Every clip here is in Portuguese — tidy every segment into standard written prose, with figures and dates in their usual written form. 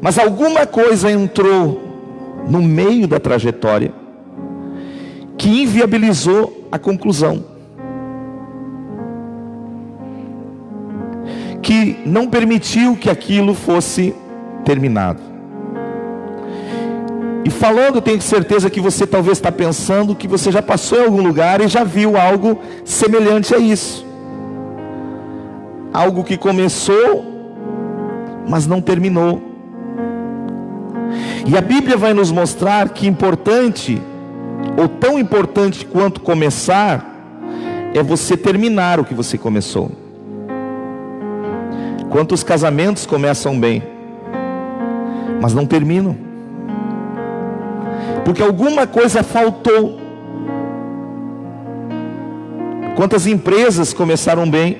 Mas alguma coisa entrou no meio da trajetória que inviabilizou a conclusão, que não permitiu que aquilo fosse terminado. E falando, eu tenho certeza que você talvez está pensando que você já passou em algum lugar e já viu algo semelhante a isso. Algo que começou, mas não terminou. E a Bíblia vai nos mostrar que importante, ou tão importante quanto começar, é você terminar o que você começou. Quantos casamentos começam bem, mas não terminam? Porque alguma coisa faltou. Quantas empresas começaram bem,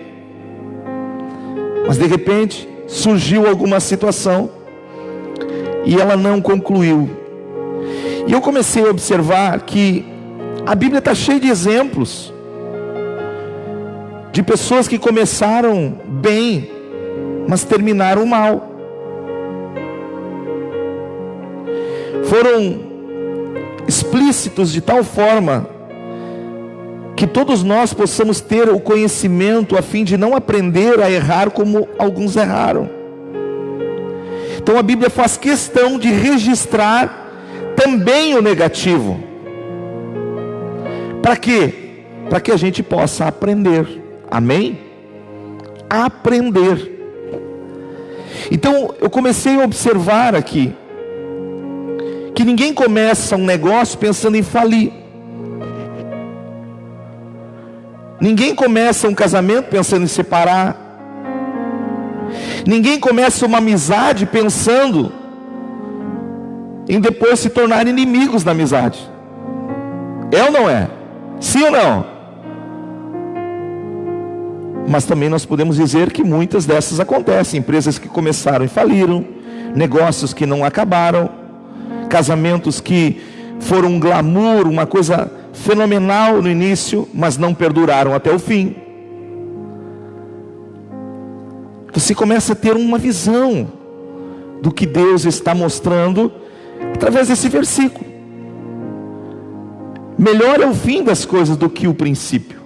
mas de repente surgiu alguma situação e ela não concluiu. E eu comecei a observar que a Bíblia está cheia de exemplos de pessoas que começaram bem, mas terminaram mal. Foram explícitos de tal forma que todos nós possamos ter o conhecimento a fim de não aprender a errar como alguns erraram. Então a Bíblia faz questão de registrar também o negativo. Para quê? Para que a gente possa aprender. Amém? Aprender. Então eu comecei a observar aqui que ninguém começa um negócio pensando em falir. Ninguém começa um casamento pensando em separar. Ninguém começa uma amizade pensando em depois se tornar inimigos da amizade. É ou não é? Sim ou não? Mas também nós podemos dizer que muitas dessas acontecem. Empresas que começaram e faliram, negócios que não acabaram, casamentos que foram um glamour, uma coisa fenomenal no início, mas não perduraram até o fim. Você começa a ter uma visão do que Deus está mostrando através desse versículo. Melhor é o fim das coisas do que o princípio.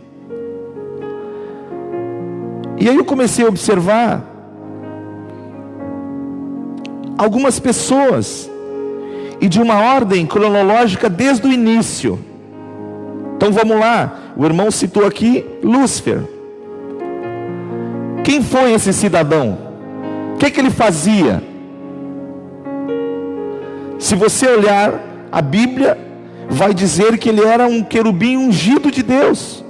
E aí eu comecei a observar algumas pessoas, e de uma ordem cronológica desde o início. Então vamos lá, o irmão citou aqui Lúcifer. Quem foi esse cidadão? O que ele fazia? Se você olhar a Bíblia, vai dizer que ele era um querubim ungido de Deus.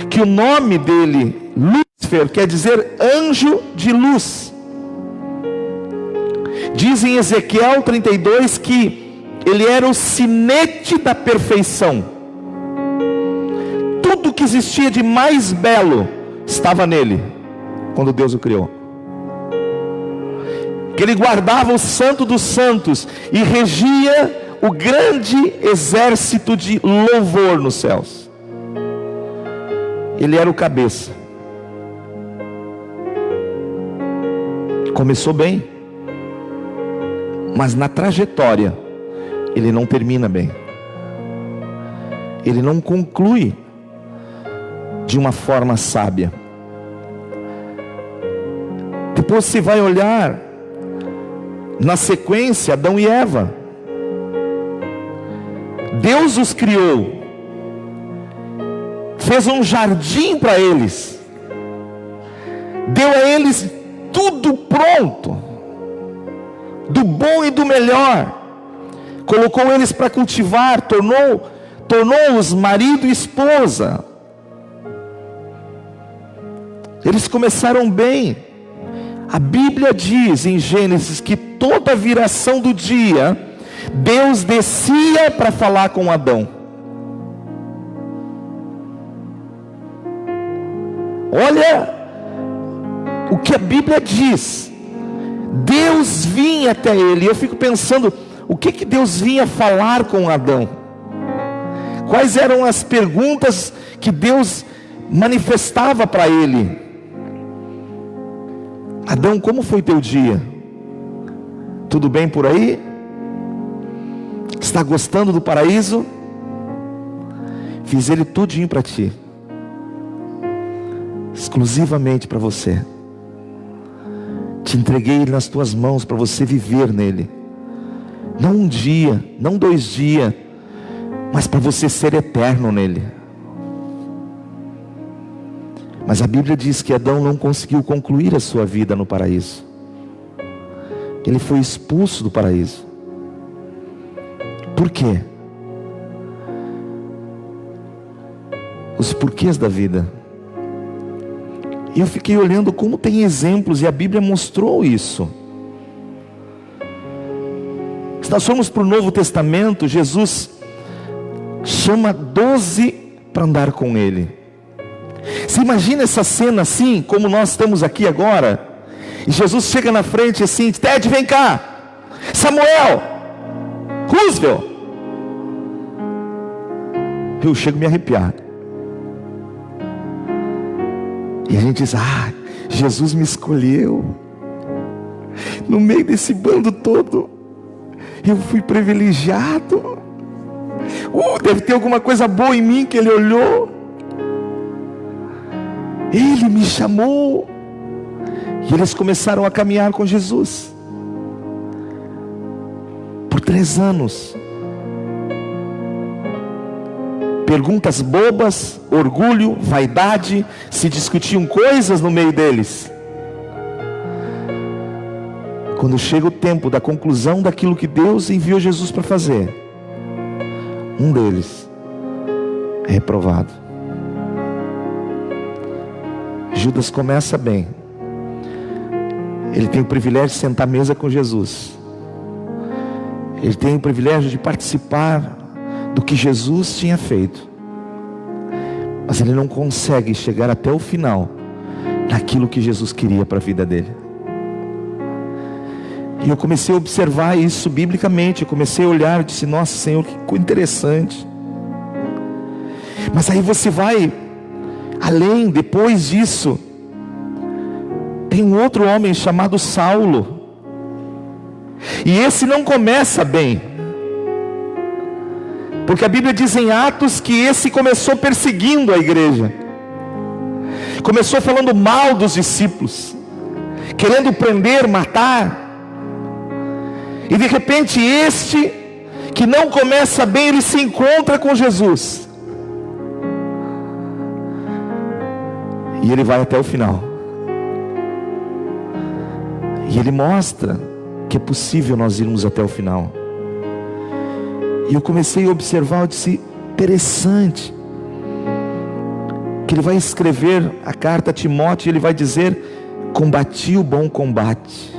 Que o nome dele, Lúcifer, quer dizer anjo de luz. Diz em Ezequiel 32 que ele era o sinete da perfeição. Tudo que existia de mais belo estava nele, quando Deus o criou. Que ele guardava o santo dos santos e regia o grande exército de louvor nos céus. Ele era o cabeça. Começou bem, mas na trajetória ele não termina bem. Ele não conclui de uma forma sábia. Depois você vai olhar na sequência, Adão e Eva. Deus os criou, fez um jardim para eles, deu a eles tudo pronto, do bom e do melhor, colocou eles para cultivar, tornou-os marido e esposa. Eles começaram bem. A Bíblia diz em Gênesis que toda viração do dia, Deus descia para falar com Adão. Olha o que a Bíblia diz. Deus vinha até ele. Eu fico pensando, o que Deus vinha falar com Adão? Quais eram as perguntas que Deus manifestava para ele? Adão, como foi teu dia? Tudo bem por aí? Está gostando do paraíso? Fiz ele tudinho para ti, exclusivamente para você. Te entreguei ele nas tuas mãos para você viver nele. Não um dia, não 2 dias, mas para você ser eterno nele. Mas a Bíblia diz que Adão não conseguiu concluir a sua vida no paraíso. Ele foi expulso do paraíso. Por quê? Os porquês da vida. E eu fiquei olhando como tem exemplos, e a Bíblia mostrou isso. Se nós formos para o Novo Testamento, Jesus chama 12 para andar com Ele. Você imagina essa cena assim, como nós estamos aqui agora? E Jesus chega na frente assim: Ted, vem cá, Samuel, Roosevelt. Eu chego a me arrepiar. E a gente diz: Jesus me escolheu. No meio desse bando todo, eu fui privilegiado. Deve ter alguma coisa boa em mim que Ele olhou. Ele me chamou. E eles começaram a caminhar com Jesus por 3 anos. Perguntas bobas, orgulho, vaidade, se discutiam coisas no meio deles. Quando chega o tempo da conclusão daquilo que Deus enviou Jesus para fazer, um deles é reprovado. Judas começa bem. Ele tem o privilégio de sentar à mesa com Jesus. Ele tem o privilégio de participar do que Jesus tinha feito. Mas ele não consegue chegar até o final naquilo que Jesus queria para a vida dele. E eu comecei a observar isso biblicamente. Eu comecei a olhar e disse: nossa, Senhor, que coisa interessante. Mas aí você vai além. Depois disso, tem um outro homem chamado Saulo. E esse não começa bem, porque a Bíblia diz em Atos que esse começou perseguindo a igreja. Começou falando mal dos discípulos, querendo prender, matar. E de repente este, que não começa bem, ele se encontra com Jesus. E ele vai até o final. E ele mostra que é possível nós irmos até o final. E eu comecei a observar, eu disse: interessante, que ele vai escrever a carta a Timóteo, e ele vai dizer: combati o bom combate,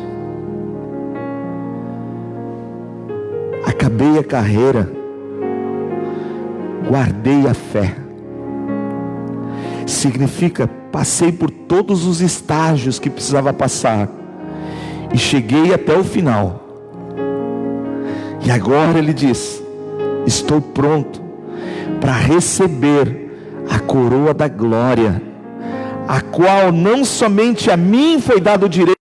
acabei a carreira, guardei a fé. Significa, passei por todos os estágios que precisava passar, e cheguei até o final. E agora ele diz: estou pronto para receber a coroa da glória, a qual não somente a mim foi dado o direito,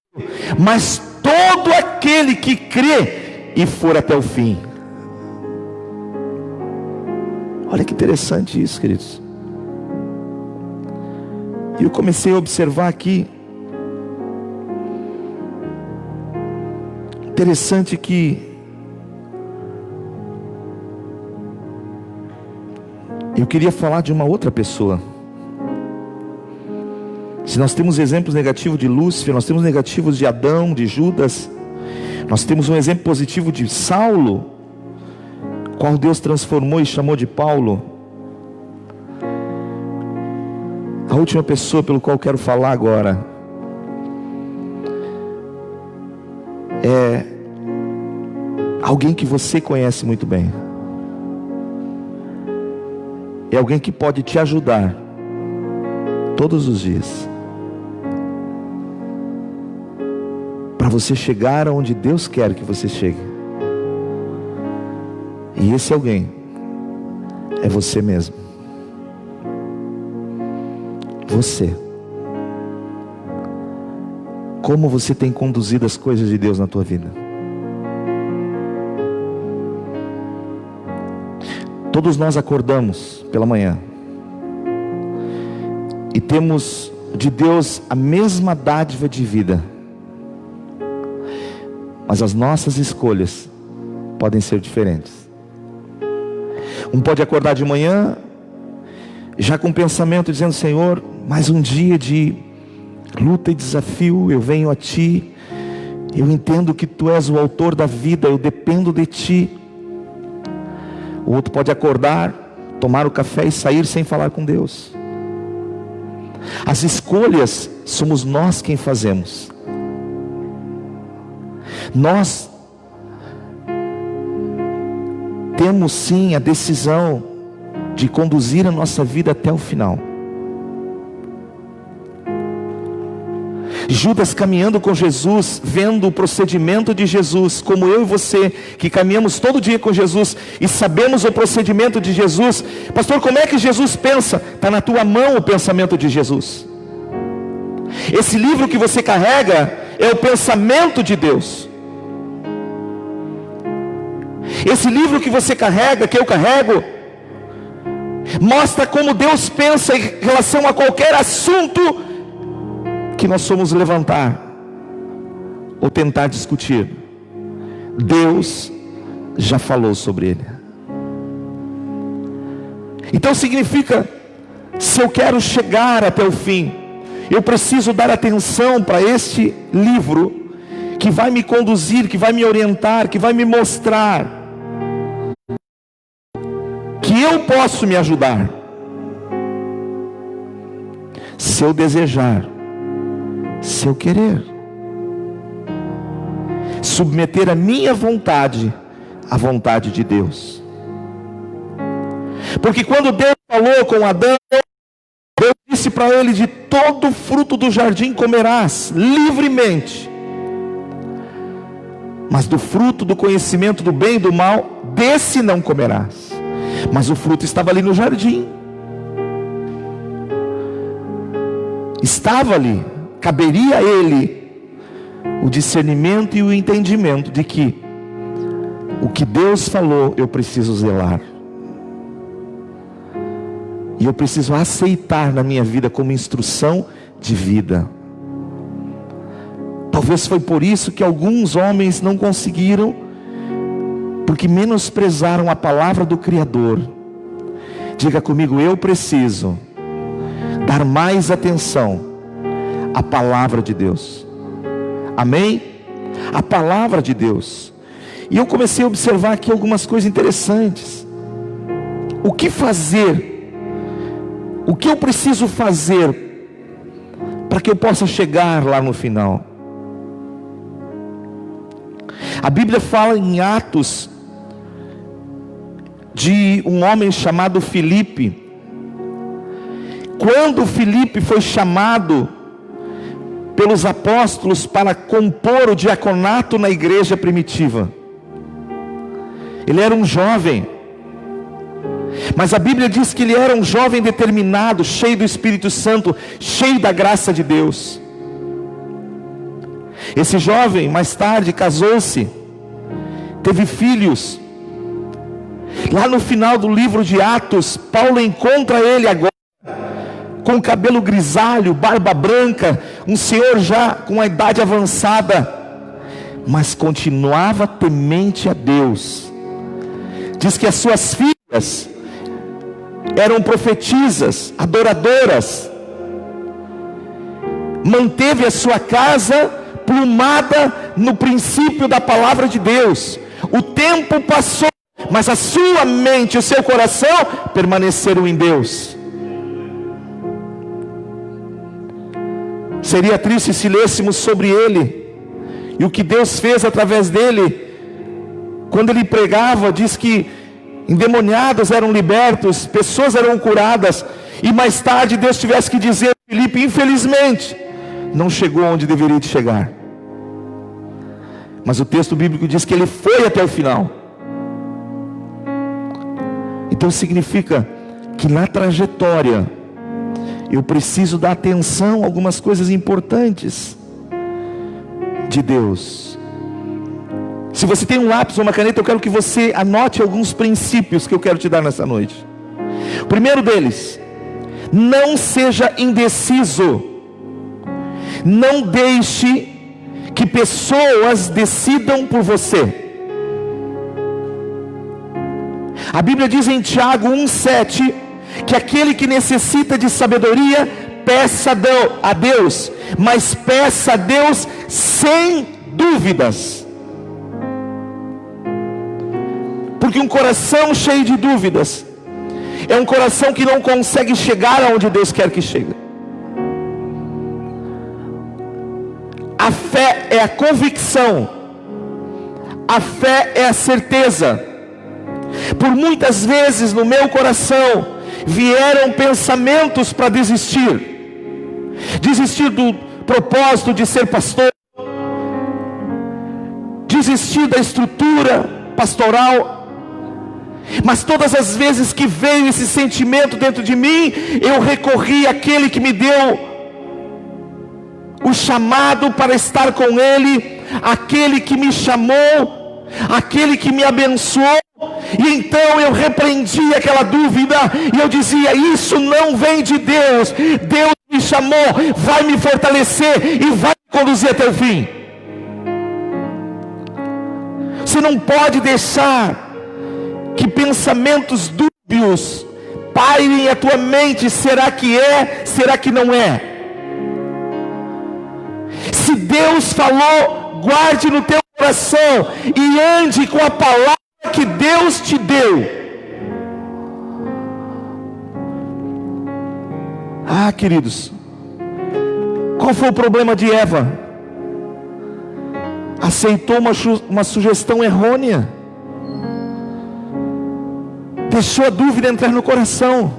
mas todo aquele que crê e for até o fim. Olha que interessante isso, queridos. E eu comecei a observar aqui, interessante que eu queria falar de uma outra pessoa. Se nós temos exemplos negativos de Lúcifer, nós temos negativos de Adão, de Judas, nós temos um exemplo positivo de Saulo, qual Deus transformou e chamou de Paulo. A última pessoa pelo qual quero falar agora é alguém que você conhece muito bem. É alguém que pode te ajudar todos os dias para você chegar aonde Deus quer que você chegue. E esse alguém é você mesmo. Você. Como você tem conduzido as coisas de Deus na tua vida? Todos nós acordamos pela manhã e temos de Deus a mesma dádiva de vida, mas as nossas escolhas podem ser diferentes. Um pode acordar de manhã já com o pensamento dizendo: Senhor, mais um dia de luta e desafio, eu venho a Ti, eu entendo que Tu és o autor da vida, eu dependo de Ti. O outro pode acordar, tomar o café e sair sem falar com Deus. As escolhas somos nós quem fazemos. Nós temos sim a decisão de conduzir a nossa vida até o final. Judas caminhando com Jesus, vendo o procedimento de Jesus, como eu e você, que caminhamos todo dia com Jesus, e sabemos o procedimento de Jesus. Pastor, como é que Jesus pensa? Está na tua mão o pensamento de Jesus. Esse livro que você carrega é o pensamento de Deus. Esse livro que você carrega, que eu carrego, mostra como Deus pensa em relação a qualquer assunto que nós somos levantar ou tentar discutir. Deus já falou sobre ele. Então significa, se eu quero chegar até o fim, eu preciso dar atenção para este livro que vai me conduzir, que vai me orientar, que vai me mostrar que eu posso me ajudar, se eu desejar, se eu querer submeter a minha vontade à vontade de Deus. Porque quando Deus falou com Adão, Deus disse para ele: de todo fruto do jardim comerás livremente, mas do fruto do conhecimento do bem e do mal, desse não comerás. Mas o fruto estava ali no jardim, estava ali. Caberia a ele o discernimento e o entendimento de que o que Deus falou eu preciso zelar, e eu preciso aceitar na minha vida como instrução de vida. Talvez foi por isso que alguns homens não conseguiram, porque menosprezaram a palavra do Criador. Diga comigo: eu preciso dar mais atenção à palavra de Deus. Amém? A palavra de Deus. E eu comecei a observar aqui algumas coisas interessantes. O que fazer? O que eu preciso fazer para que eu possa chegar lá no final? A Bíblia fala em Atos de um homem chamado Filipe. Quando Filipe foi chamado pelos apóstolos para compor o diaconato na igreja primitiva, ele era um jovem, mas a Bíblia diz que ele era um jovem determinado, cheio do Espírito Santo, cheio da graça de Deus. Esse jovem mais tarde casou-se, teve filhos. Lá no final do livro de Atos, Paulo encontra ele agora com cabelo grisalho, barba branca, um senhor já com a idade avançada, mas continuava temente a Deus. Diz que as suas filhas eram profetisas, adoradoras. Manteve a sua casa plumada no princípio da palavra de Deus. O tempo passou, mas a sua mente, o seu coração permaneceram em Deus. Seria triste se lêssemos sobre ele e o que Deus fez através dele. Quando ele pregava, diz que endemoniados eram libertos, pessoas eram curadas, e mais tarde Deus tivesse que dizer: Filipe, infelizmente não chegou onde deveria de chegar. Mas o texto bíblico diz que ele foi até o final. Então significa que na trajetória eu preciso dar atenção a algumas coisas importantes. de Deus. Se você tem um lápis ou uma caneta, eu quero que você anote alguns princípios que eu quero te dar nessa noite. O primeiro deles: não seja indeciso. Não deixe que pessoas decidam por você. A Bíblia diz em Tiago 1,7 que aquele que necessita de sabedoria, peça a Deus, mas peça a Deus sem dúvidas. Porque um coração cheio de dúvidas é um coração que não consegue chegar aonde Deus quer que chegue. A fé é a convicção, a fé é a certeza. Por muitas vezes no meu coração vieram pensamentos para desistir do propósito de ser pastor, desistir da estrutura pastoral. Mas todas as vezes que veio esse sentimento dentro de mim, eu recorri àquele que me deu o chamado para estar com Ele, aquele que me chamou, aquele que me abençoou. E então eu repreendi aquela dúvida, e eu dizia: isso não vem de Deus. Deus me chamou, vai me fortalecer e vai me conduzir até o fim. Você não pode deixar que pensamentos dúbios pairem a tua mente. Será que é? Será que não é? Se Deus falou, guarde no teu coração e ande com a palavra que Deus te deu. Ah, queridos, qual foi o problema de Eva? Aceitou uma sugestão errônea, deixou a dúvida entrar no coração.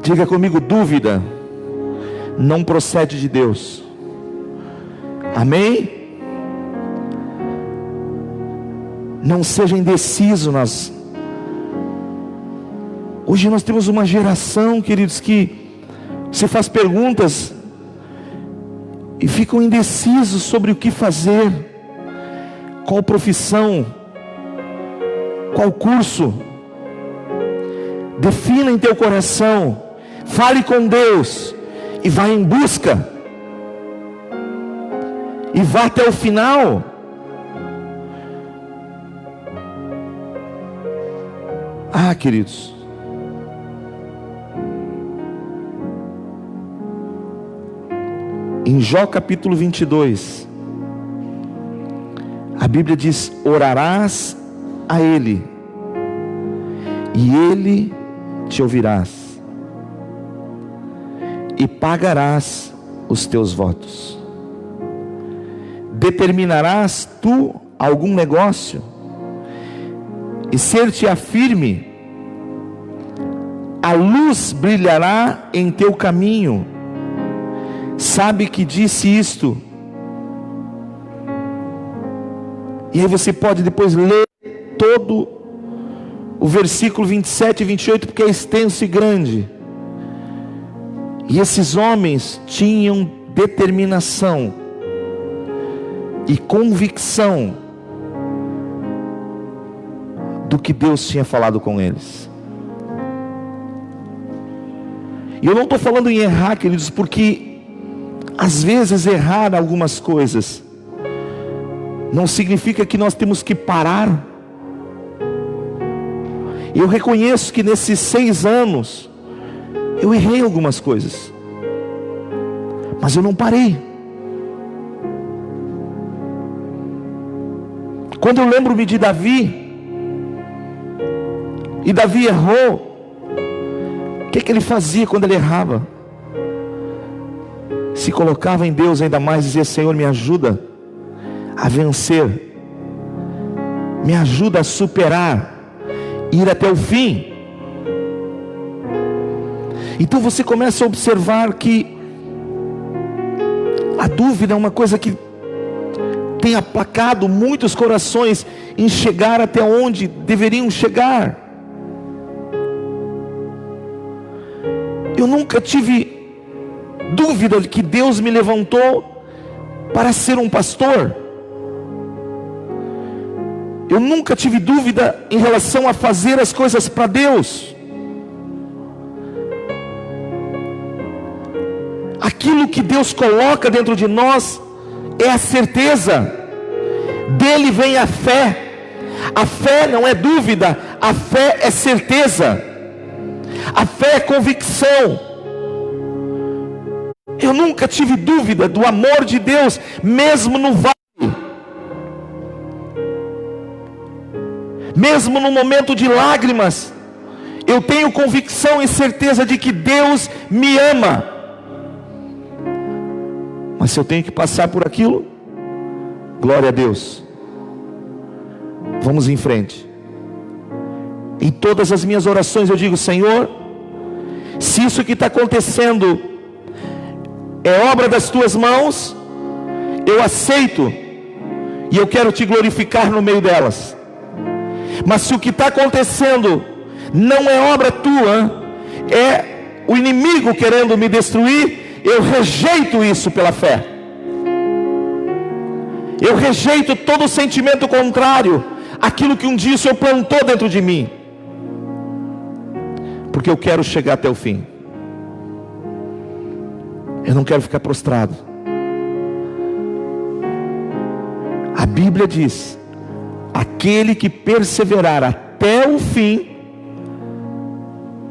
Diga comigo: dúvida não procede de Deus. Amém? Não seja indeciso. Hoje nós temos uma geração, queridos, que se faz perguntas e ficam indecisos sobre o que fazer, qual profissão, qual curso. Defina em teu coração, fale com Deus e vá em busca, e vá até o final. Ah, queridos, em Jó capítulo 22, a Bíblia diz: orarás a Ele, e Ele te ouvirás, e pagarás os teus votos. Determinarás tu algum negócio, e ser-te-á firme, a luz brilhará em teu caminho. Sabe que disse isto? E aí você pode depois ler todo o versículo 27 e 28, porque é extenso e grande. E esses homens tinham determinação e convicção do que Deus tinha falado com eles. E eu não estou falando em errar, queridos, porque às vezes errar algumas coisas não significa que nós temos que parar. Eu reconheço que nesses 6 anos eu errei algumas coisas, mas eu não parei. Quando eu lembro-me de Davi, e Davi errou, o que ele fazia quando ele errava? Se colocava em Deus ainda mais, dizia: Senhor, me ajuda a vencer, me ajuda a superar, ir até o fim. Então você começa a observar que a dúvida é uma coisa que tem aplacado muitos corações em chegar até onde deveriam chegar. Eu nunca tive dúvida de que Deus me levantou para ser um pastor. Eu nunca tive dúvida em relação a fazer as coisas para Deus. Aquilo que Deus coloca dentro de nós é a certeza. Dele vem a fé. A fé não é dúvida, a fé é certeza. A fé é convicção. Eu nunca tive dúvida do amor de Deus, mesmo no vale. Mesmo no momento de lágrimas, eu tenho convicção e certeza de que Deus me ama. Mas se eu tenho que passar por aquilo, glória a Deus, vamos em frente. Em todas as minhas orações eu digo: Senhor, se isso que está acontecendo é obra das tuas mãos, eu aceito, e eu quero te glorificar no meio delas. Mas se o que está acontecendo não é obra tua, é o inimigo querendo me destruir, eu rejeito isso pela fé. Eu rejeito todo sentimento contrário àquilo que um dia o Senhor plantou dentro de mim, porque eu quero chegar até o fim. Eu não quero ficar prostrado. A Bíblia diz: aquele que perseverar até o fim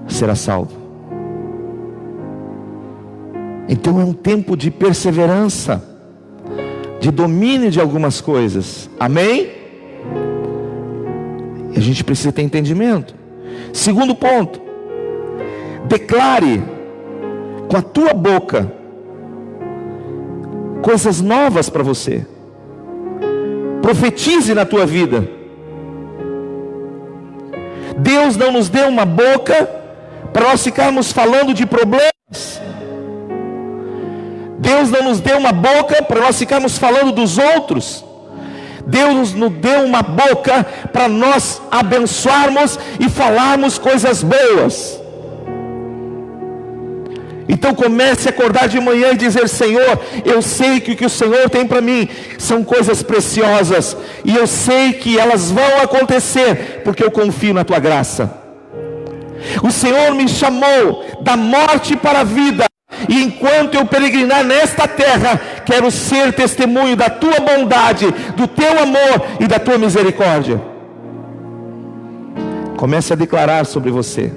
será salvo. Então é um tempo de perseverança, de domínio de algumas coisas. Amém? E a gente precisa ter entendimento. Segundo ponto: declare com a tua boca coisas novas para você. Profetize na tua vida. Deus não nos deu uma boca para nós ficarmos falando de problemas. Deus não nos deu uma boca para nós ficarmos falando dos outros. Deus nos deu uma boca para nós abençoarmos e falarmos coisas boas. Então comece a acordar de manhã e dizer: Senhor, eu sei que o que o Senhor tem para mim são coisas preciosas, e eu sei que elas vão acontecer, porque eu confio na tua graça. O Senhor me chamou da morte para a vida, e enquanto eu peregrinar nesta terra, quero ser testemunho da tua bondade, do teu amor e da tua misericórdia. Comece a declarar sobre você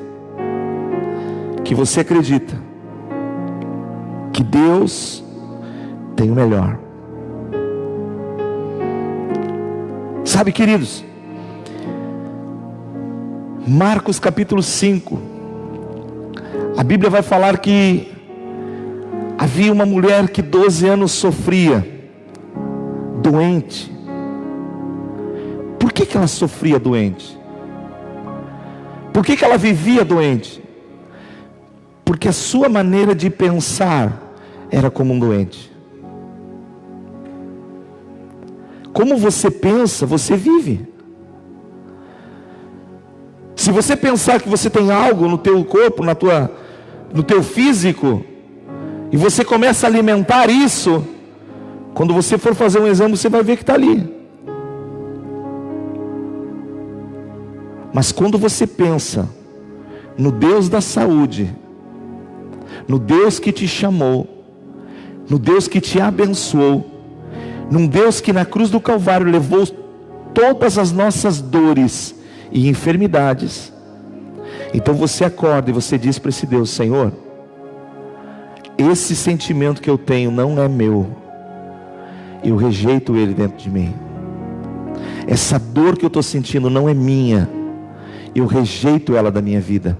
que você acredita que Deus tem o melhor. Sabe, queridos, Marcos capítulo 5, a Bíblia vai falar que havia uma mulher que 12 anos sofria, doente. Por que ela sofria doente? Por que ela vivia doente? Porque a sua maneira de pensar era como um doente. Como você pensa, você vive. Se você pensar que você tem algo no teu corpo, no teu físico, e você começa a alimentar isso, quando você for fazer um exame, você vai ver que está ali. Mas quando você pensa no Deus da saúde, no Deus que te chamou, no Deus que te abençoou, num Deus que na cruz do Calvário levou todas as nossas dores e enfermidades, então você acorda e você diz para esse Deus: Senhor, esse sentimento que eu tenho não é meu, eu rejeito ele dentro de mim. Essa dor que eu estou sentindo não é minha, eu rejeito ela da minha vida.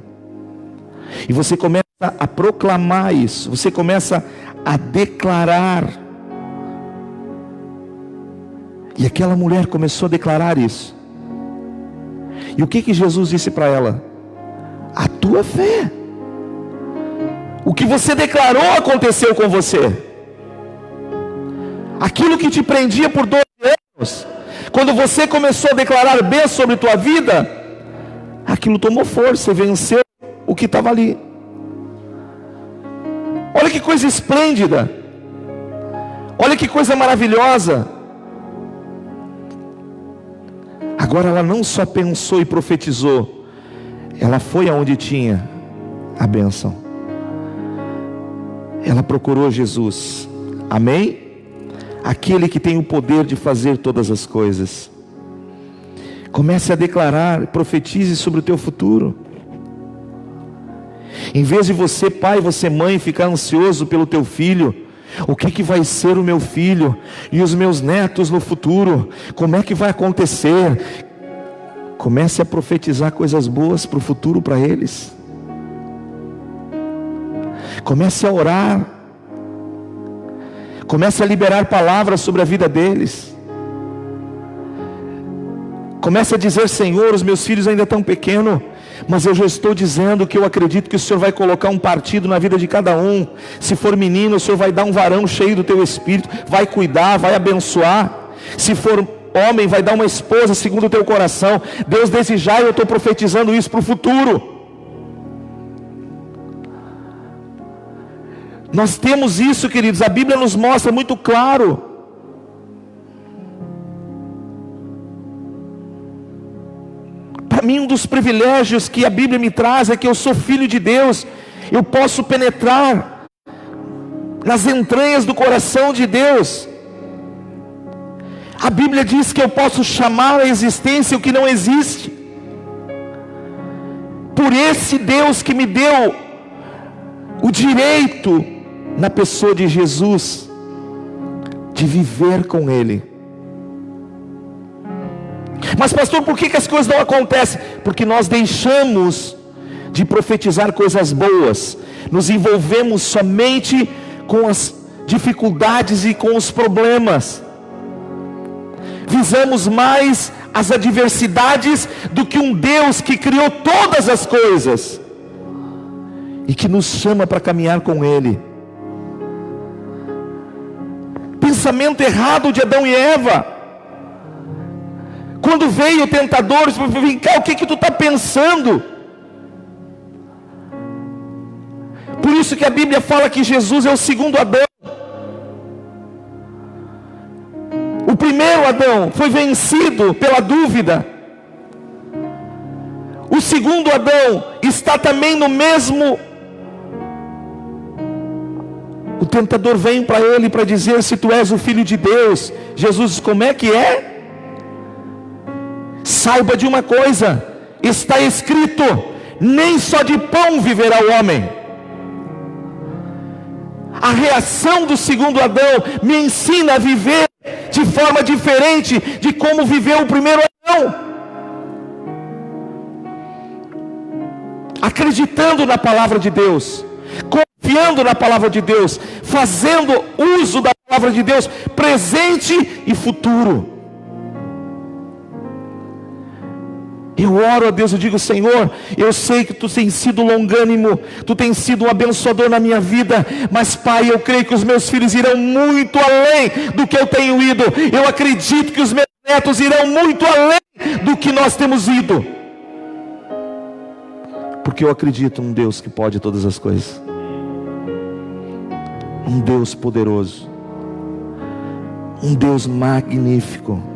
E você começa a proclamar isso, você começa a declarar. E aquela mulher começou a declarar isso. E o que Jesus disse para ela? A tua fé. O que você declarou aconteceu com você. Aquilo que te prendia por 12 anos, quando você começou a declarar bem sobre tua vida, aquilo tomou força e venceu o que estava ali. Olha que coisa esplêndida. Olha que coisa maravilhosa. Agora ela não só pensou e profetizou, ela foi aonde tinha a bênção. Ela procurou Jesus. Amém? Aquele que tem o poder de fazer todas as coisas. Comece a declarar, profetize sobre o teu futuro. Em vez de você, pai, você mãe, ficar ansioso pelo teu filho, o que vai ser o meu filho e os meus netos no futuro? Como é que vai acontecer? Comece a profetizar coisas boas para o futuro para eles. Comece a orar. Comece a liberar palavras sobre a vida deles. Comece a dizer: Senhor, os meus filhos ainda estão pequenos, mas eu já estou dizendo que eu acredito que o Senhor vai colocar um partido na vida de cada um. Se for menino, o Senhor vai dar um varão cheio do teu espírito, vai cuidar, vai abençoar. Se for homem, vai dar uma esposa segundo o teu coração. Deus, desde já eu estou profetizando isso para o futuro. Nós temos isso, queridos, a Bíblia nos mostra muito claro. Para mim, um dos privilégios que a Bíblia me traz é que eu sou filho de Deus. Eu posso penetrar nas entranhas do coração de Deus. A Bíblia diz que eu posso chamar à existência o que não existe. Por esse Deus que me deu o direito, na pessoa de Jesus, de viver com Ele. Mas pastor, por que as coisas não acontecem? Porque nós deixamos de profetizar coisas boas. Nos envolvemos somente com as dificuldades e com os problemas. Visamos mais as adversidades do que um Deus que criou todas as coisas e que nos chama para caminhar com Ele. Pensamento errado de Adão e Eva. Quando veio o tentador, vem cá, o que tu está pensando? Por isso que a Bíblia fala que Jesus é o segundo Adão. O primeiro Adão foi vencido pela dúvida. O segundo Adão está também no mesmo. O tentador vem para ele para dizer: se tu és o Filho de Deus. Jesus diz: como é que é? Saiba de uma coisa, está escrito: nem só de pão viverá o homem. A reação do segundo Adão me ensina a viver de forma diferente de como viveu o primeiro Adão. Acreditando na palavra de Deus, confiando na palavra de Deus, fazendo uso da palavra de Deus, presente e futuro. Eu oro a Deus, eu digo: Senhor, eu sei que Tu tens sido longânimo, Tu tens sido um abençoador na minha vida, mas Pai, eu creio que os meus filhos irão muito além do que eu tenho ido. Eu acredito que os meus netos irão muito além do que nós temos ido, porque eu acredito num Deus que pode todas as coisas, um Deus poderoso, um Deus magnífico.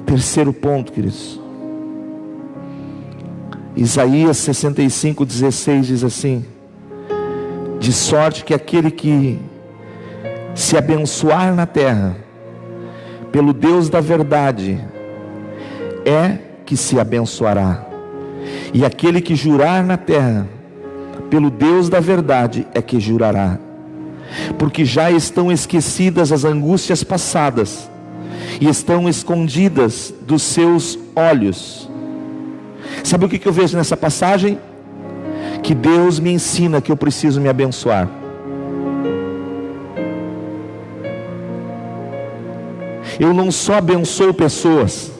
Terceiro ponto, queridos. Isaías 65:16 diz assim: de sorte que aquele que se abençoar na terra pelo Deus da verdade é que se abençoará, e aquele que jurar na terra pelo Deus da verdade é que jurará, porque já estão esquecidas as angústias passadas e estão escondidas dos seus olhos. Sabe o que eu vejo nessa passagem? Que Deus me ensina que eu preciso me abençoar. Eu não só abençoo pessoas,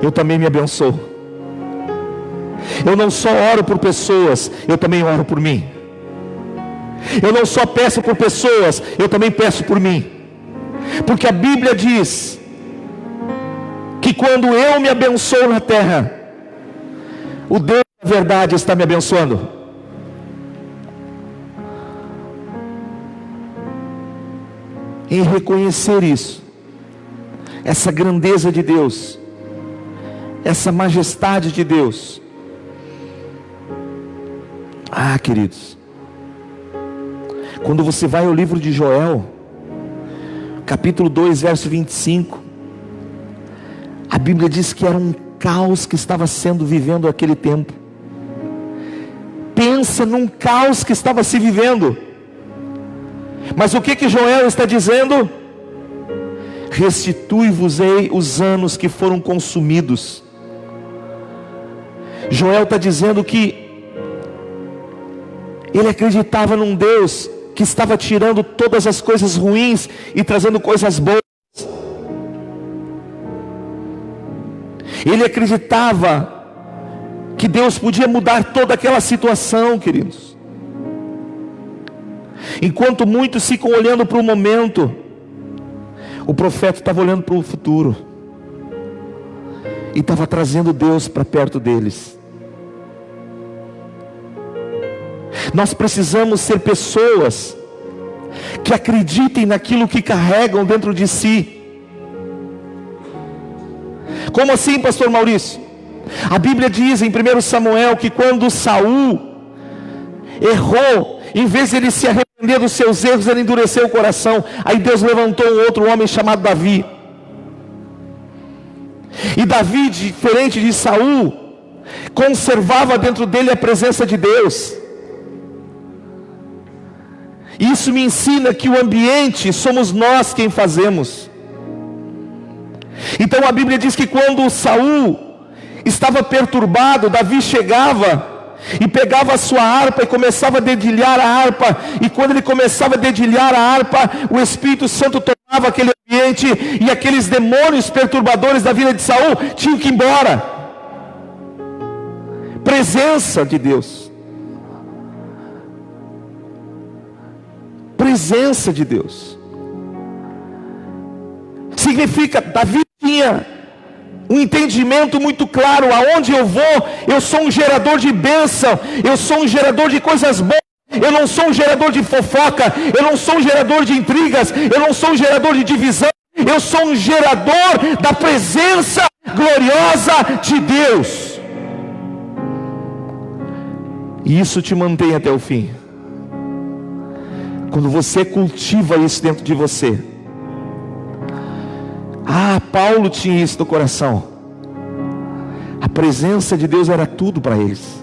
eu também me abençoo. Eu não só oro por pessoas, eu também oro por mim. Eu não só peço por pessoas, eu também peço por mim. Porque a Bíblia diz que quando eu me abençoo na terra, o Deus da verdade está me abençoando. em reconhecer isso, essa grandeza de Deus, essa majestade de Deus. Ah, queridos, quando você vai ao livro de Joel, capítulo 2, verso 25, a Bíblia diz que era um caos que estava sendo vivendo aquele tempo. Pensa num caos que estava se vivendo. Mas o que Joel está dizendo? Restitui-vos-ei os anos que foram consumidos. Joel está dizendo que ele acreditava num Deus que estava tirando todas as coisas ruins e trazendo coisas boas. Ele acreditava que Deus podia mudar toda aquela situação, queridos. Enquanto muitos ficam olhando para o momento, o profeta estava olhando para o futuro e estava trazendo Deus para perto deles. Nós precisamos ser pessoas que acreditem naquilo que carregam dentro de si. Como assim, pastor Maurício? A Bíblia diz em 1 Samuel que quando Saul errou, em vez de ele se arrepender dos seus erros, ele endureceu o coração. Aí Deus levantou um outro homem chamado Davi. E Davi, diferente de Saul, conservava dentro dele a presença de Deus. Isso me ensina que o ambiente somos nós quem fazemos. Então a Bíblia diz que quando Saul estava perturbado, Davi chegava e pegava a sua harpa e começava a dedilhar a harpa. E quando ele começava a dedilhar a harpa, o Espírito Santo tomava aquele ambiente, e aqueles demônios perturbadores da vida de Saul tinham que ir embora. Presença de Deus. Presença de Deus. Significa, Davi tinha um entendimento muito claro: aonde eu vou, eu sou um gerador de bênção, eu sou um gerador de coisas boas, eu não sou um gerador de fofoca, eu não sou um gerador de intrigas, eu não sou um gerador de divisão, eu sou um gerador da presença gloriosa de Deus. E isso te mantém até o fim. Quando você cultiva isso dentro de você. Ah, Paulo tinha isso no coração. A presença de Deus era tudo para eles.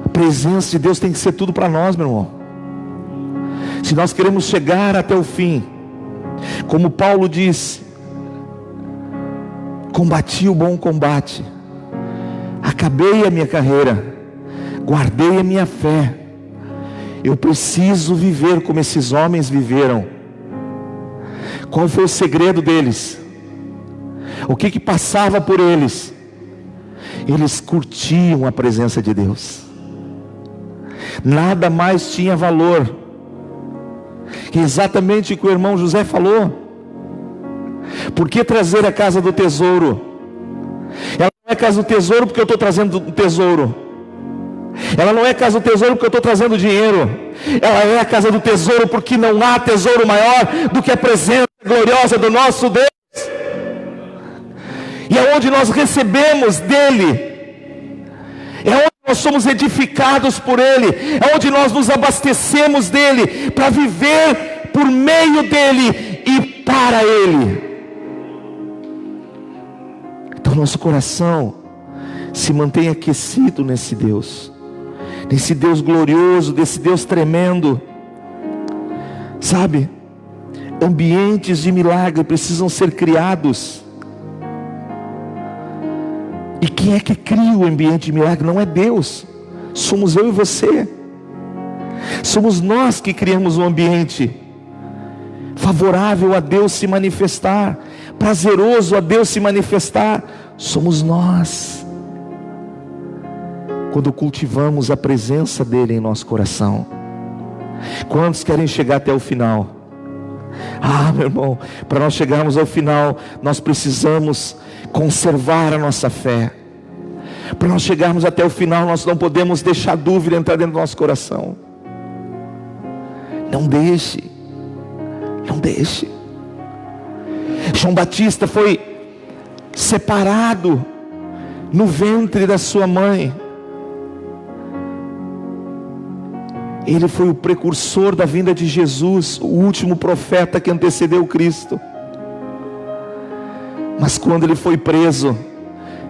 A presença de Deus tem que ser tudo para nós, meu irmão. Se nós queremos chegar até o fim, como Paulo disse: combati o bom combate, acabei a minha carreira, guardei a minha fé. Eu preciso viver como esses homens viveram. Qual foi o segredo deles? O que passava por eles? Eles curtiam a presença de Deus. Nada mais tinha valor. Exatamente o que o irmão José falou. Por que trazer a casa do tesouro? Ela não é casa do tesouro porque eu estou trazendo o tesouro. Ela não é casa do tesouro porque eu estou trazendo dinheiro. Ela é a casa do tesouro porque não há tesouro maior do que a presença gloriosa do nosso Deus. E é onde nós recebemos dele, é onde nós somos edificados por ele, é onde nós nos abastecemos dele, para viver por meio dele e para ele. Então nosso coração se mantém aquecido nesse Deus, nesse Deus glorioso, desse Deus tremendo. Sabe, ambientes de milagre precisam ser criados. E quem é que cria o ambiente de milagre? Não é Deus, somos eu e você. Somos nós que criamos um ambiente favorável a Deus se manifestar, prazeroso a Deus se manifestar. Somos nós. Quando cultivamos a presença dele em nosso coração. Quantos querem chegar até o final? Ah, meu irmão, para nós chegarmos ao final, nós precisamos conservar a nossa fé. Para nós chegarmos até o final, nós não podemos deixar dúvida entrar dentro do nosso coração. Não deixe. Não deixe. João Batista foi separado no ventre da sua mãe. Ele foi o precursor da vinda de Jesus, o último profeta que antecedeu Cristo. Mas quando ele foi preso,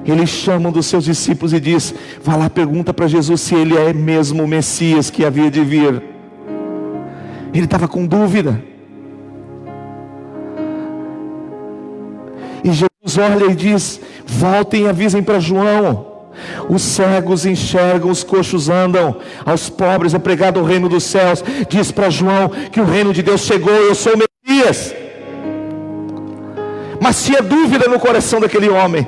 ele chama um dos seus discípulos e diz: vai lá, pergunta para Jesus se ele é mesmo o Messias que havia de vir. Ele estava com dúvida. E Jesus olha e diz: voltem e avisem para João. Os cegos enxergam, os coxos andam, aos pobres é pregado o reino dos céus. Diz para João que o reino de Deus chegou, eu sou o Messias. Mas tinha dúvida no coração daquele homem.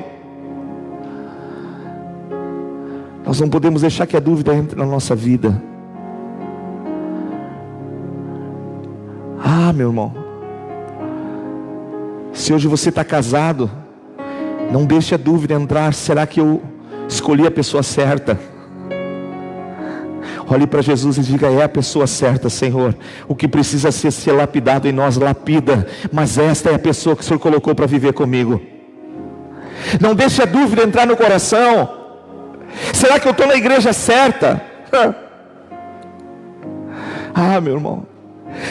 Nós não podemos deixar que a dúvida entre na nossa vida. Ah, meu irmão, se hoje você está casado, não deixe a dúvida entrar. Será que eu escolhi a pessoa certa? Olhe para Jesus e diga: é a pessoa certa, Senhor. O que precisa ser lapidado em nós, lapida. Mas esta é a pessoa que o Senhor colocou para viver comigo. Não deixe a dúvida entrar no coração. Será que eu estou na igreja certa? Ah, meu irmão,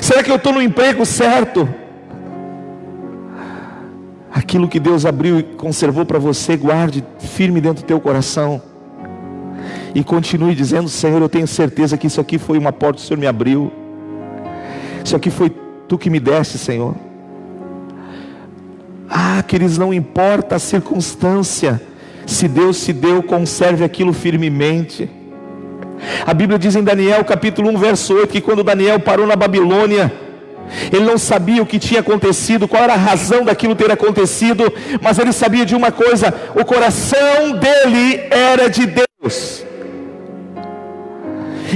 será que eu estou no emprego certo? Aquilo que Deus abriu e conservou para você, guarde firme dentro do teu coração. E continue dizendo: Senhor, eu tenho certeza que isso aqui foi uma porta que o Senhor me abriu. Isso aqui foi Tu que me deste, Senhor. Ah, queridos, não importa a circunstância. Se Deus se deu, conserve aquilo firmemente. A Bíblia diz em Daniel capítulo 1 verso 8, que quando Daniel parou na Babilônia, ele não sabia o que tinha acontecido, qual era a razão daquilo ter acontecido, mas ele sabia de uma coisa: o coração dele era de Deus.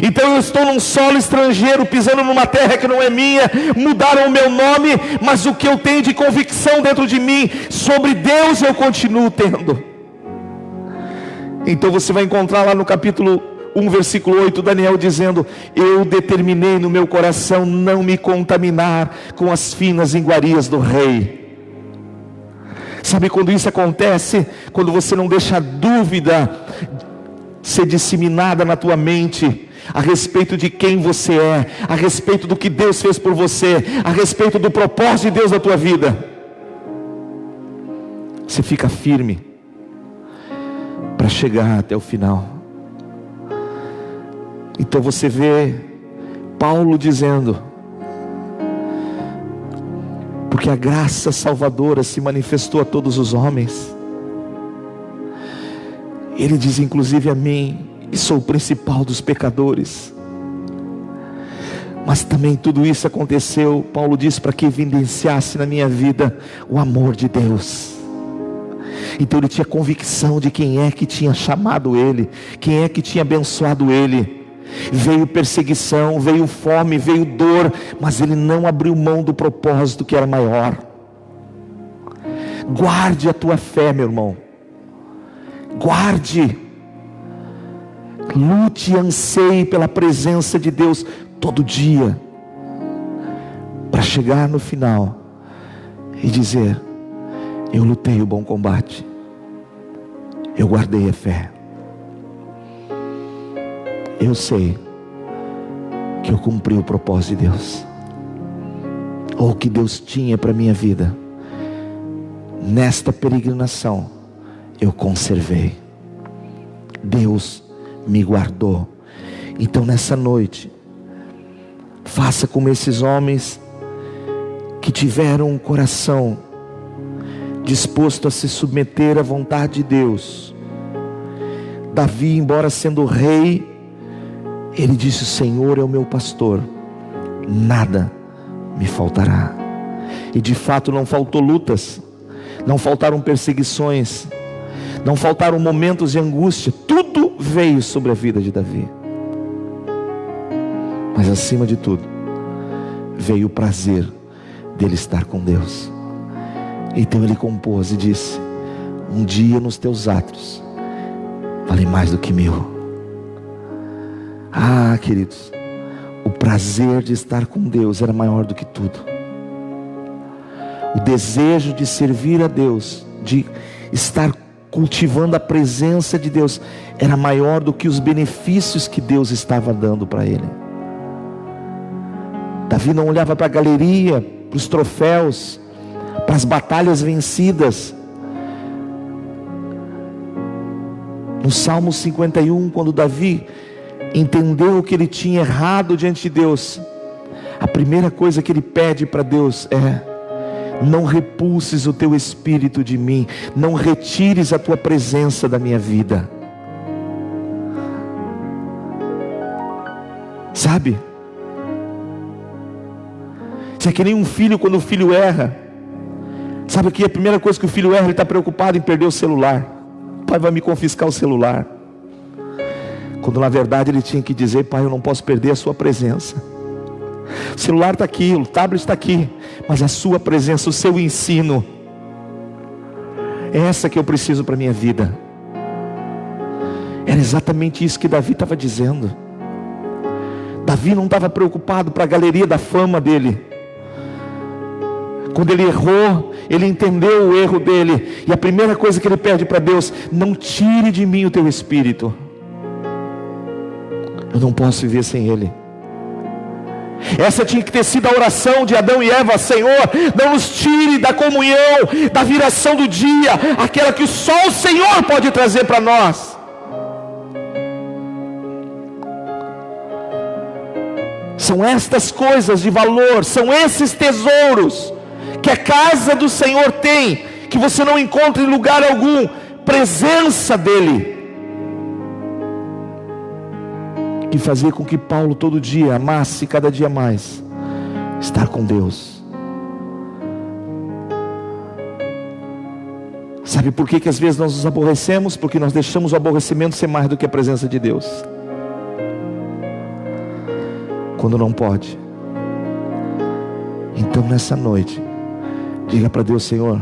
Então eu estou num solo estrangeiro, pisando numa terra que não é minha, mudaram o meu nome, mas o que eu tenho de convicção dentro de mim sobre Deus eu continuo tendo. Então você vai encontrar lá no capítulo 1 versículo 8, Daniel dizendo: eu determinei no meu coração não me contaminar com as finas iguarias do rei. Sabe quando isso acontece? Quando você não deixa a dúvida ser disseminada na tua mente a respeito de quem você é, a respeito do que Deus fez por você, a respeito do propósito de Deus na tua vida. Você fica firme para chegar até o final. Então você vê Paulo dizendo: porque a graça salvadora se manifestou a todos os homens. Ele diz inclusive a mim, e sou o principal dos pecadores. Mas também tudo isso aconteceu, Paulo diz, para que evidenciasse na minha vida o amor de Deus. Então ele tinha convicção de quem é que tinha chamado ele, quem é que tinha abençoado ele. Veio perseguição, veio fome, veio dor, mas ele não abriu mão do propósito que era maior. Guarde a tua fé, meu irmão. Guarde. Lute e anseie pela presença de Deus todo dia, para chegar no final e dizer: eu lutei o bom combate, eu guardei a fé, eu sei que eu cumpri o propósito de Deus, ou que Deus tinha para a minha vida. Nesta peregrinação eu conservei, Deus me guardou. Então nessa noite, faça como esses homens que tiveram um coração disposto a se submeter à vontade de Deus. Davi, embora sendo rei, ele disse: o Senhor é o meu pastor, nada me faltará. E de fato não faltou lutas, não faltaram perseguições, não faltaram momentos de angústia. Tudo veio sobre a vida de Davi. Mas acima de tudo, veio o prazer dele estar com Deus. Então ele compôs e disse: um dia nos teus átrios vale mais do que 1000. Ah, queridos, o prazer de estar com Deus era maior do que tudo. O desejo de servir a Deus, de estar cultivando a presença de Deus, era maior do que os benefícios que Deus estava dando para ele. Davi não olhava para a galeria, para os troféus, para as batalhas vencidas. No Salmo 51, quando Davi entendeu que ele tinha errado diante de Deus, a primeira coisa que ele pede para Deus é: não repulses o teu espírito de mim, não retires a tua presença da minha vida. Sabe? Isso é que nem um filho quando o filho erra. Sabe que a primeira coisa que o filho erra, ele está preocupado em perder o celular. O pai vai me confiscar o celular. Quando na verdade ele tinha que dizer: pai, eu não posso perder a sua presença. O celular está aqui, o tablet está aqui, mas a sua presença, o seu ensino, é essa que eu preciso para a minha vida. Era exatamente isso que Davi estava dizendo. Davi não estava preocupado para a galeria da fama dele. Quando ele errou, ele entendeu o erro dele, e a primeira coisa que ele pede para Deus: não tire de mim o teu espírito. Eu não posso viver sem ele. Essa tinha que ter sido a oração de Adão e Eva: Senhor, não nos tire da comunhão, da viração do dia, aquela que só o Senhor pode trazer para nós. São estas coisas de valor, são esses tesouros que a casa do Senhor tem, que você não encontra em lugar algum. Presença dele, que fazia com que Paulo todo dia amasse cada dia mais estar com Deus. Sabe por que às vezes nós nos aborrecemos? Porque nós deixamos o aborrecimento ser mais do que a presença de Deus. Quando não pode. Então nessa noite, diga para Deus: Senhor,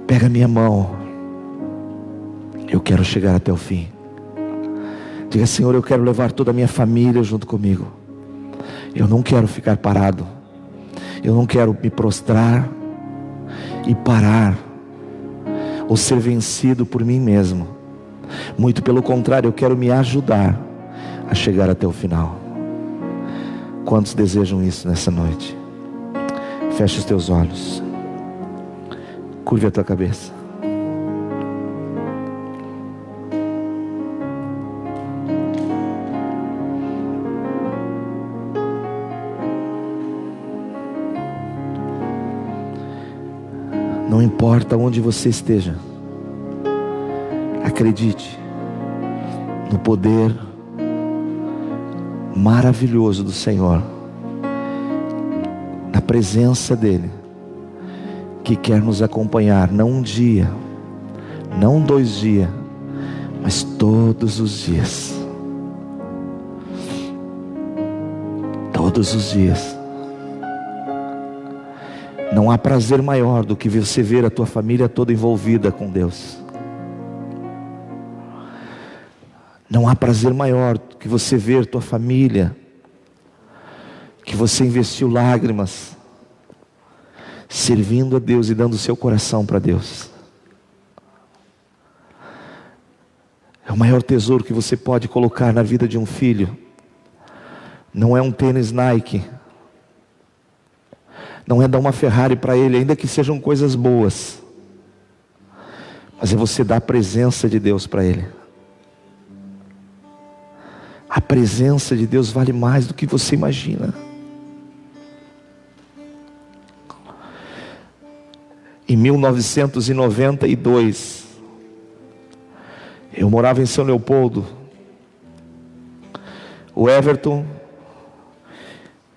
pega minha mão, eu quero chegar até o fim. Diga: Senhor, eu quero levar toda a minha família junto comigo. Eu não quero ficar parado. Eu não quero me prostrar e parar, ou ser vencido por mim mesmo. Muito pelo contrário, eu quero me ajudar a chegar até o final. Quantos desejam isso nessa noite? Feche os teus olhos, curve a tua cabeça. Não importa onde você esteja, acredite no poder maravilhoso do Senhor, na presença dEle, que quer nos acompanhar, não um dia, não 2 dias, mas todos os dias. Todos os dias. Não há prazer maior do que você ver a tua família toda envolvida com Deus. Não há prazer maior do que você ver tua família, que você investiu lágrimas, servindo a Deus e dando o seu coração para Deus. É o maior tesouro que você pode colocar na vida de um filho. Não é um tênis Nike, não é dar uma Ferrari para ele, ainda que sejam coisas boas, mas é você dar a presença de Deus para ele. A presença de Deus vale mais do que você imagina. Em 1992, eu morava em São Leopoldo. O Everton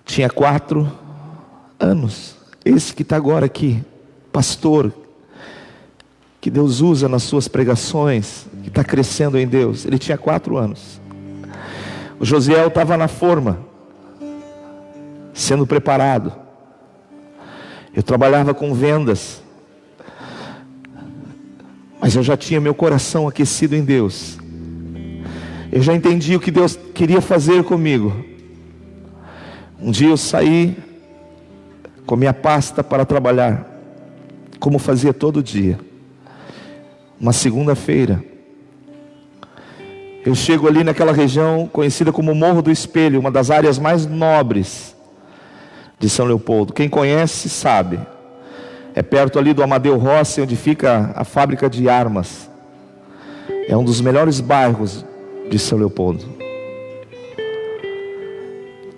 tinha 4 anos. Esse que está agora aqui, pastor, que Deus usa nas suas pregações, que está crescendo em Deus, ele tinha 4 anos. O Josiel estava na forma, sendo preparado. Eu trabalhava com vendas, mas eu já tinha meu coração aquecido em Deus. Eu já entendi o que Deus queria fazer comigo. Um dia eu saí com minha pasta para trabalhar, como fazia todo dia. Uma segunda-feira, eu chego ali naquela região conhecida como Morro do Espelho, uma das áreas mais nobres de São Leopoldo. Quem conhece sabe. É perto ali do Amadeu Rossi, onde fica a fábrica de armas. É um dos melhores bairros de São Leopoldo.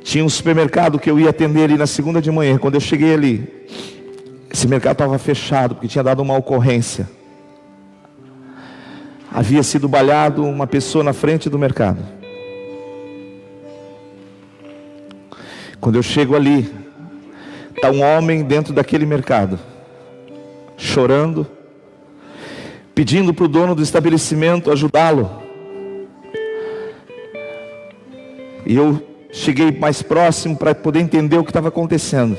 Tinha um supermercado que eu ia atender ali na segunda de manhã. Quando eu cheguei ali, esse mercado estava fechado, porque tinha dado uma ocorrência. Havia sido baleado uma pessoa na frente do mercado. Quando eu chego ali, está um homem dentro daquele mercado, chorando, pedindo para o dono do estabelecimento ajudá-lo. E eu cheguei mais próximo para poder entender o que estava acontecendo.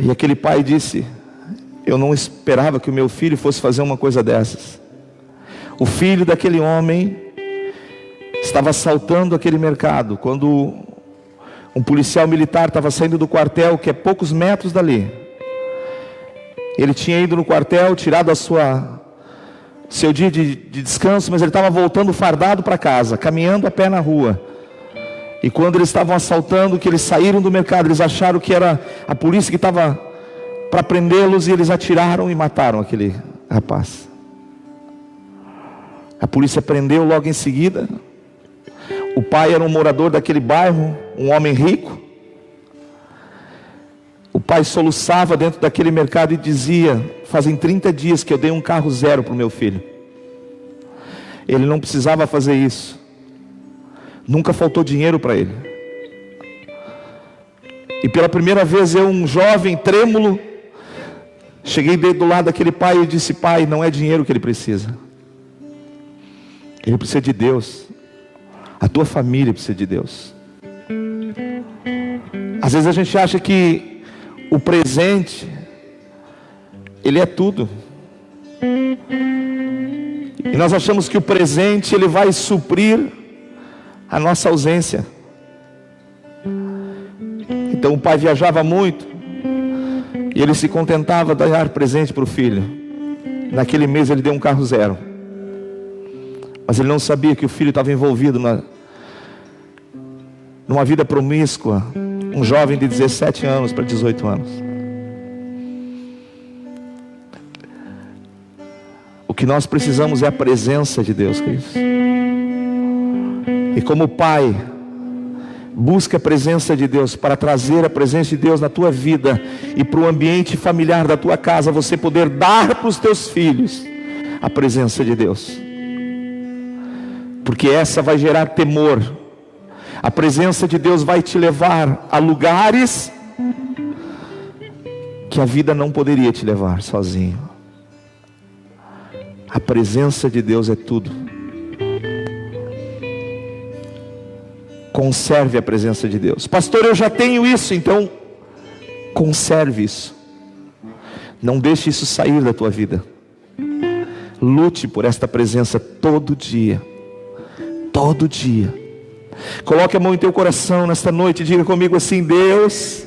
E aquele pai disse: eu não esperava que o meu filho fosse fazer uma coisa dessas. O filho daquele homem estava assaltando aquele mercado, quando um policial militar estava saindo do quartel, que é poucos metros dali. Ele tinha ido no quartel, tirado seu dia de descanso, mas ele estava voltando fardado para casa, caminhando a pé na rua. E quando eles estavam assaltando, que eles saíram do mercado, eles acharam que era a polícia que estava para prendê-los, e eles atiraram e mataram aquele rapaz. A polícia prendeu logo em seguida. O pai era um morador daquele bairro, um homem rico. O pai soluçava dentro daquele mercado e dizia: fazem 30 dias que eu dei um carro zero para o meu filho. Ele não precisava fazer isso. Nunca faltou dinheiro para ele. E pela primeira vez eu, um jovem trêmulo, cheguei do lado daquele pai e disse: pai, não é dinheiro que ele precisa. Ele precisa de Deus. A tua família precisa de Deus. Às vezes a gente acha que o presente, ele é tudo. E nós achamos que o presente, ele vai suprir a nossa ausência. Então o pai viajava muito, e ele se contentava de dar presente para o filho. Naquele mês ele deu um carro zero. Mas ele não sabia que o filho estava envolvido numa vida promíscua. Um jovem de 17 anos para 18 anos. O que nós precisamos é a presença de Deus, queridos. E como pai, busca a presença de Deus, para trazer a presença de Deus na tua vida e para o ambiente familiar da tua casa, você poder dar para os teus filhos a presença de Deus. Porque essa vai gerar temor. A presença de Deus vai te levar a lugares que a vida não poderia te levar sozinho. A presença de Deus é tudo. Conserve a presença de Deus. Pastor, eu já tenho isso, então conserve isso. Não deixe isso sair da tua vida. Lute por esta presença todo dia. Todo dia. Coloque a mão em teu coração nesta noite e diga comigo assim: Deus,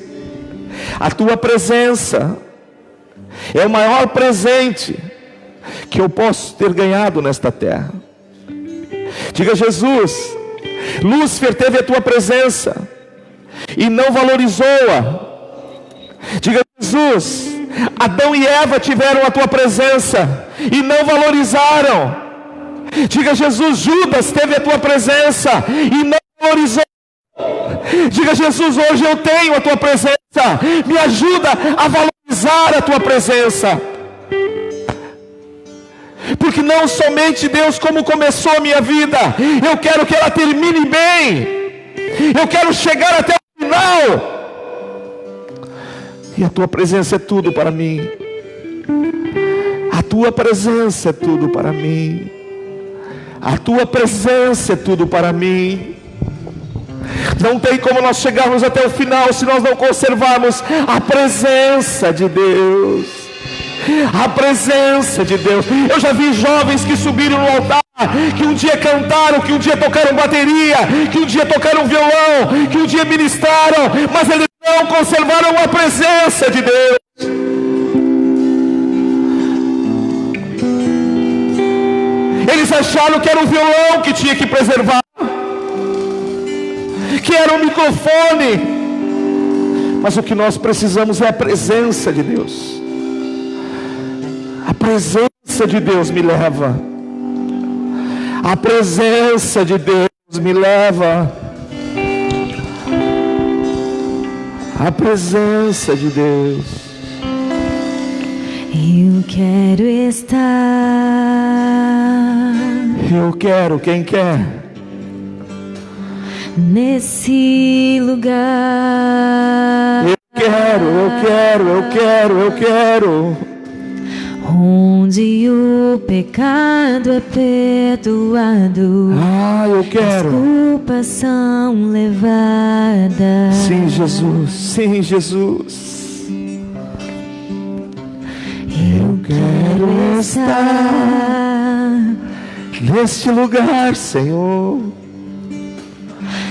a tua presença é o maior presente que eu posso ter ganhado nesta terra. Diga: Jesus, Lúcifer teve a tua presença e não valorizou-a. Diga: Jesus, Adão e Eva tiveram a tua presença e não valorizaram. Diga: Jesus, Judas teve a tua presença e não valorizou. Diga: Jesus, hoje eu tenho a tua presença, me ajuda a valorizar a tua presença. Porque não somente Deus, como começou a minha vida, eu quero que ela termine bem, eu quero chegar até o final. E a tua presença é tudo para mim. A tua presença é tudo para mim. A tua presença é tudo para mim. Não tem como nós chegarmos até o final se nós não conservarmos a presença de Deus. A presença de Deus. Eu já vi jovens que subiram no altar, que um dia cantaram, que um dia tocaram bateria, que um dia tocaram violão, que um dia ministraram, mas eles não conservaram a presença de Deus. Eles acharam que era o violão que tinha que preservar, que era o microfone. Mas o que nós precisamos é a presença de Deus. A presença de Deus me leva. A presença de Deus me leva. A presença de Deus. Eu quero estar. Eu quero, quem quer? Nesse lugar. Eu quero. Onde o pecado é perdoado. Eu quero. As culpas são levadas. Sim, Jesus. Sim, Jesus. Eu quero estar neste lugar, Senhor.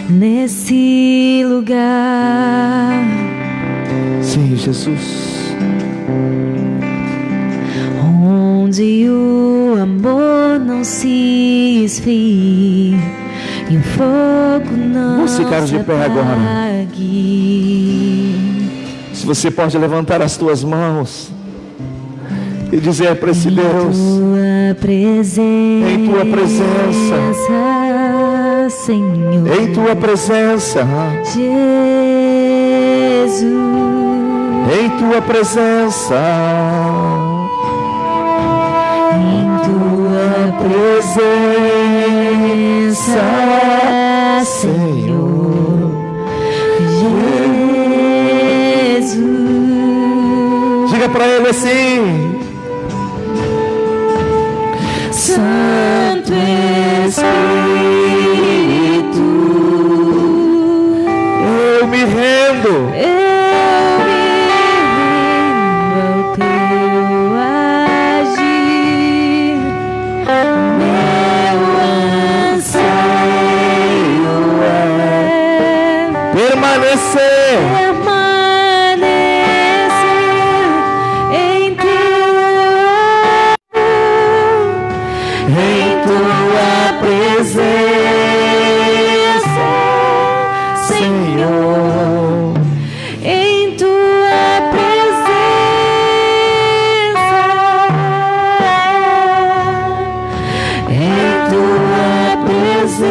Nesse lugar. Sim, Jesus. Onde o amor não se esfrie e o fogo não se ficar de pé agora. Se você pode levantar as tuas mãos e dizer para esse Deus, em tua presença, Senhor, em tua presença, Jesus, em tua presença, em tua presença, Senhor, Jesus. Diga para ele assim: Santo Espírito, eu me rendo. ao teu agir. Meu anseio é Permanecer em tua presença, Senhor, em tua presença, em tua presença,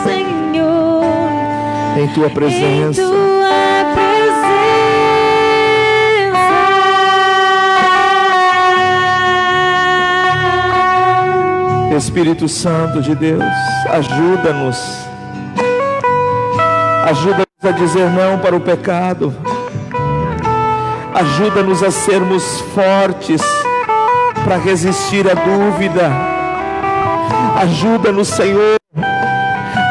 Senhor, em tua presença. Espírito Santo de Deus, ajuda-nos. Ajuda-nos a dizer não para o pecado. Ajuda-nos a sermos fortes para resistir à dúvida. Ajuda-nos, Senhor.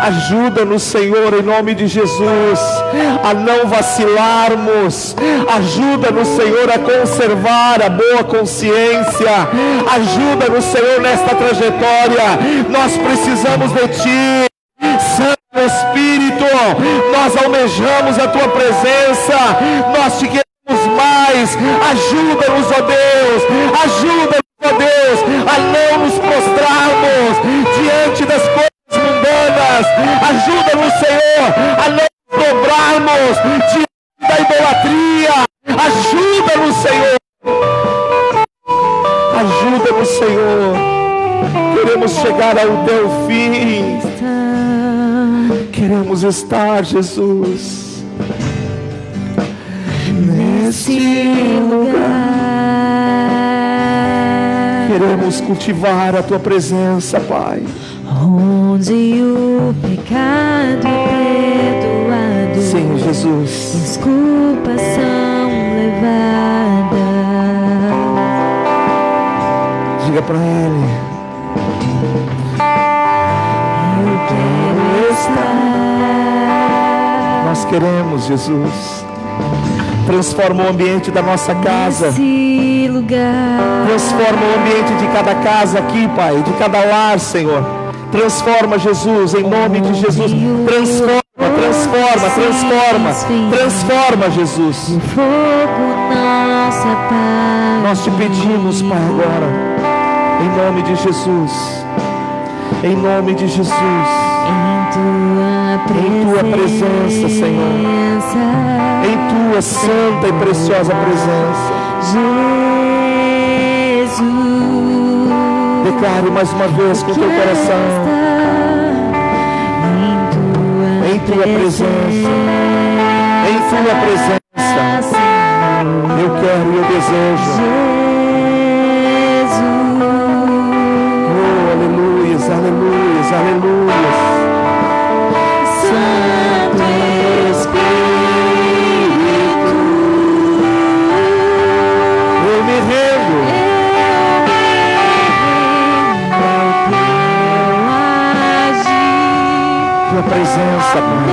Ajuda-nos, Senhor, em nome de Jesus, a não vacilarmos. Ajuda-nos, Senhor, a conservar a boa consciência. Ajuda-nos, Senhor, nesta trajetória. Nós precisamos de Ti, Santo Espírito. Nós almejamos a Tua presença. Nós Te queremos mais. Ajuda-nos, ó Deus. Ajuda-nos, ó Deus, a não nos prostrarmos diante das coisas mundanas. Ajuda-nos, Senhor, a não dobrarmos diante da idolatria. Ajuda-nos, Senhor. Ajuda-nos, Senhor. Queremos chegar ao teu fim. Queremos estar, Jesus, nesse lugar. Queremos cultivar a tua presença, Pai. Onde o pecado é perdoado. Sim, Jesus. As culpas são levadas. Diga para Ele: Eu quero estar. Nós queremos, Jesus. Transforma o ambiente da nossa casa. Nesse lugar. Transforma o ambiente de cada casa aqui, Pai, de cada lar, Senhor. Transforma, Jesus, em nome de Jesus. Transforma, Transforma, transforma, transforma, Jesus. O fogo nossa paz. Nós te pedimos, Pai, agora, em nome de Jesus, em nome de Jesus, em tua presença, Senhor, em tua santa e preciosa presença. Jesus, declare mais uma vez com o teu coração. Em tua presença, em tua presença, eu quero e eu desejo. Oh, aleluias, aleluias, aleluias. Santo Espírito, Eu me rendo. Tua presença, Pai.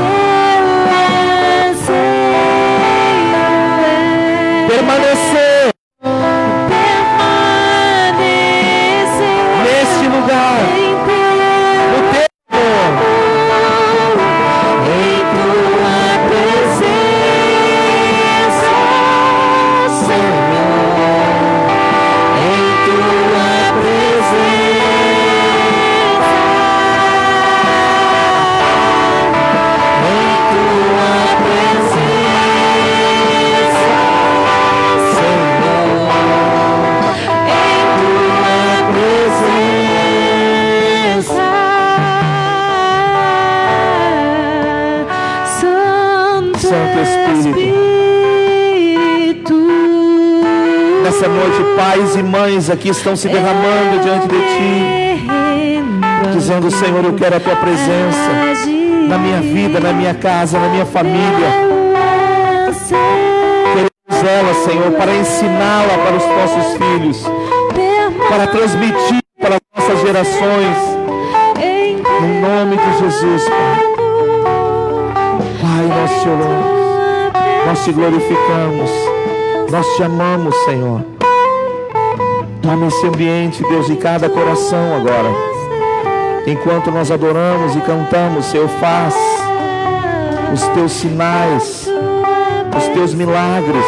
Permanecer neste lugar, no teu amor, em tua presença, Senhor, em tua presença, em tua presença, Senhor, em tua presença, Santo Espírito. nessa noite, pais e mães aqui estão se derramando diante de ti, dizendo: Senhor, eu quero a tua presença na minha vida, na minha casa, na minha família. Queremos ela, Senhor, para ensiná-la para os nossos filhos, para transmitir para as nossas gerações, em nome de Jesus, Pai. Pai, nós te oramos, nós te glorificamos, nós te amamos, Senhor. Toma esse ambiente, Deus, de cada coração agora. Enquanto nós adoramos e cantamos, Senhor, faz os teus sinais, os teus milagres.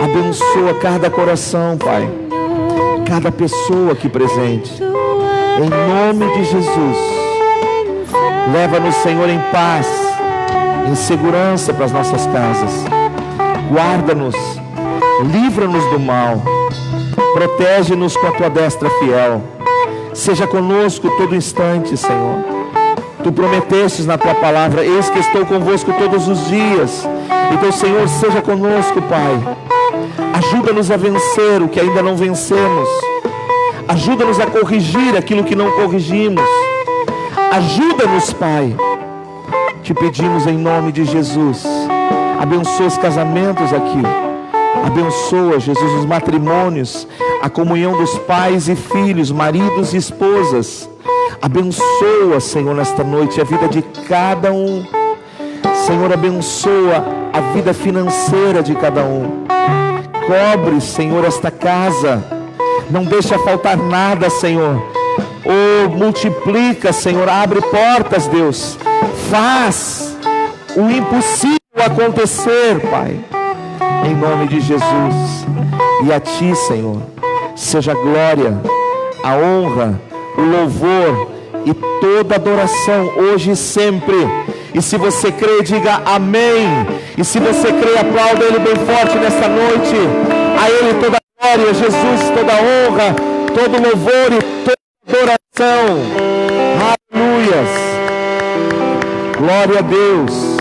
Abençoa cada coração, Pai, cada pessoa aqui presente. Em nome de Jesus, leva-nos, Senhor, em paz, em segurança para as nossas casas. Guarda-nos, livra-nos do mal, protege-nos com a tua destra fiel. Seja conosco todo instante, Senhor. Tu prometestes na tua palavra: eis que estou convosco todos os dias. Então, Senhor, seja conosco, Pai. Ajuda-nos a vencer o que ainda não vencemos. Ajuda-nos a corrigir aquilo que não corrigimos. Ajuda-nos, Pai. Te pedimos em nome de Jesus. Abençoa os casamentos aqui. Abençoa, Jesus, os matrimônios, a comunhão dos pais e filhos, maridos e esposas. Abençoa, Senhor, nesta noite a vida de cada um. Senhor, abençoa a vida financeira de cada um. Cobre, Senhor, esta casa. Não deixa faltar nada, Senhor. Oh, multiplica, Senhor. Abre portas, Deus. Faz o impossível acontecer, Pai. Em nome de Jesus. E a Ti, Senhor, seja a glória, a honra, o louvor e toda adoração hoje e sempre. E se você crê, diga amém. E se você crê, aplauda Ele bem forte nesta noite. A Ele toda a glória, Jesus, toda a honra, todo louvor e toda adoração. Aleluias. Glória a Deus.